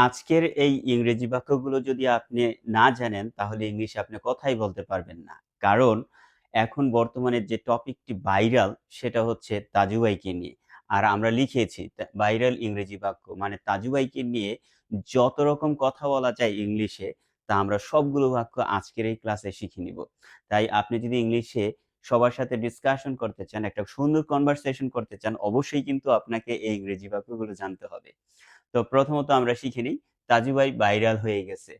আজকের এই ইংরেজি বাক্যগুলো যদি আপনি না জানেন, তাহলে ইংলিশে আপনি কথাই বলতে পারবেন না। কারণ এখন বর্তমানে যে টপিকটি ভাইরাল, সেটা হচ্ছে তাজুবাইকে নিয়ে। আর আমরা লিখেছি ভাইরাল ইংরেজি বাক্য। মানে তাজুবাইকে নিয়ে যত রকম কথা বলা যায় ইংলিশে, তা আমরা সবগুলো বাক্য আজকের এই ক্লাসে শিখে নিব। তাই আপনি যদি ইংলিশে সবার সাথে ডিসকাশন করতে চান, একটা সুন্দর কনভারসেশন করতে চান, অবশ্যই কিন্তু আপনাকে এই ইংরেজি বাক্যগুলো জানতে হবে। তো প্রথমত আমরা শিখে নিই, তাজু ভাই ভাইরাল হয়ে গেছে।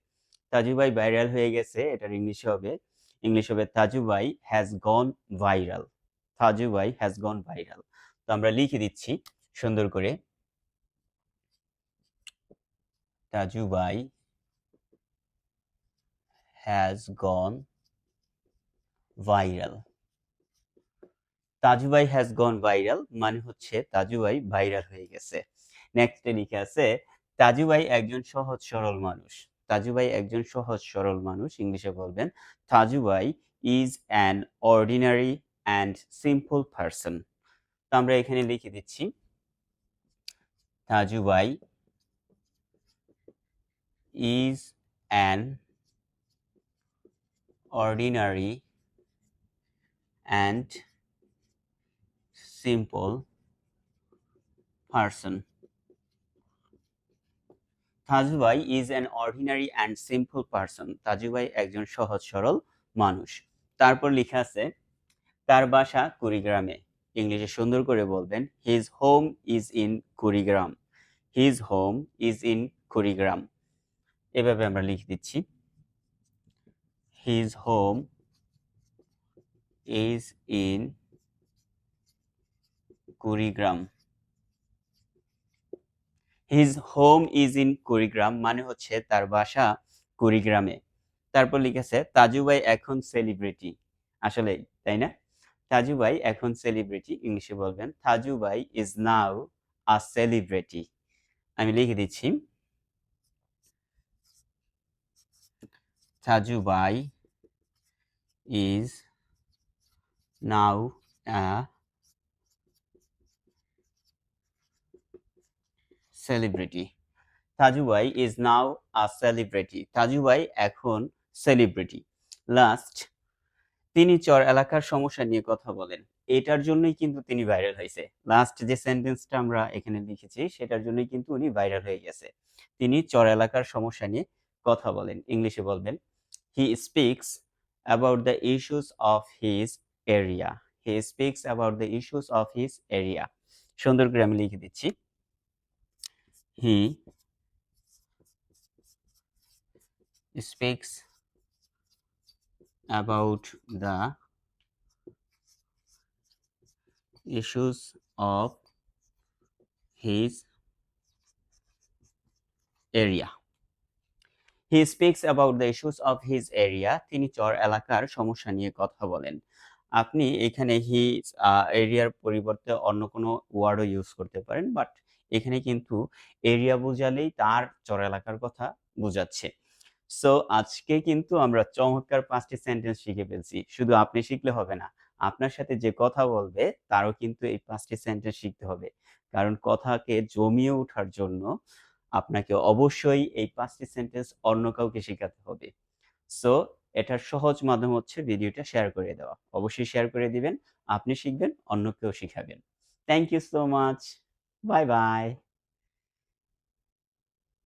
তাজু ভাই ভাইরাল হয়ে গেছে, এটার ইংলিশ হবে তাজু ভাই হ্যাজ গন ভাইরাল। তাজু ভাই হ্যাজ গন ভাইরাল। তো আমরা লিখে দিচ্ছি সুন্দর করে, তাজু ভাই হ্যাজ গন ভাইরাল। তাজু ভাই হ্যাজ গন ভাইরাল মানে হচ্ছে তাজু ভাই ভাইরাল হয়ে গেছে। নেক্সটে লিখে আছে, তাজু ভাই একজন সহজ সরল মানুষ। তাজু ভাই একজন সহজ সরল মানুষ, ইংলিশে বলবেন তাজু ভাই is an ordinary and simple person. তো আমরা এখানে লিখে দিচ্ছি, তাজু ভাই is an ordinary and simple person. Taju ভাই is an ordinary and simple person. Taju ভাই একজন সহজ সরল মানুষ। তারপর লেখা আছে, তার বাসা কুড়িগ্রামে। ইংলিশে সুন্দর করে বলবেন, his home is in Kurigram. His home is in Kurigram. এভাবে আমরা লিখে দিচ্ছি, his home is in Kurigram. His home is in Kurigram মানে হচ্ছে তার বাসা কুড়িগ্রামে। তারপর লিখেছে, তাজু ভাই এখন সেলিব্রিটি। আসলেই তাই না? তাজু ভাই এখন সেলিব্রিটি, ইংলিশে বলবেন তাজু ভাই ইজ নাও আ সেলিব্রিটি। আমি লিখে দিচ্ছি, তাজু ভাই is now a celebrity. Taju ভাই is now a celebrity. Taju ভাই এখন সেলিব্রিটি। লাস্ট, তিনি চর এলাকার সমস্যা নিয়ে কথা বলেন। এটার জন্যই কিন্তু তিনি ভাইরাল হয়েছে। লাস্ট যে সেন্টেন্সটা আমরা এখানে লিখেছি, সেটার জন্যই কিন্তু উনি ভাইরাল হয়ে গেছে। তিনি চর এলাকার সমস্যা নিয়ে কথা বলেন, ইংলিশে বলবেন he speaks about the issues of his area. He speaks about the issues of his area. সুন্দর করে আমি লিখে দিচ্ছি, he speaks about the issues of his area. He speaks about the issues of his area. তিনি চর এলাকার সমস্যা নিয়ে কথা বলেন। আপনি এখানে his এরিয়ার পরিবর্তে অন্য কোনো ওয়ার্ডও ইউজ করতে পারেন, বাট এখানে কিন্তু এরিয়া বোঝালেই তার চর এলাকার কথা বোঝাচ্ছে। সো আজকে কিন্তু আমরা চমৎকার 5টি সেন্টেন্স শিখে ফেলছি। শুধু আপনি শিখলে হবে না, আপনার সাথে যে কথা বলবে তারও কিন্তু এই 5টি সেন্টেন্স শিখতে হবে। কারণ কথাকে জমিয়ে ওঠার জন্য আপনাকে অবশ্যই এই 5টি সেন্টেন্স অন্য কাউকে শেখাতে হবে। সো এটার সহজ মাধ্যম হচ্ছে ভিডিওটা শেয়ার করে দেওয়া। অবশ্যই শেয়ার করে দিবেন। আপনি শিখবেন, অন্যকেও শিখাবেন। Thank you so much. Bye by.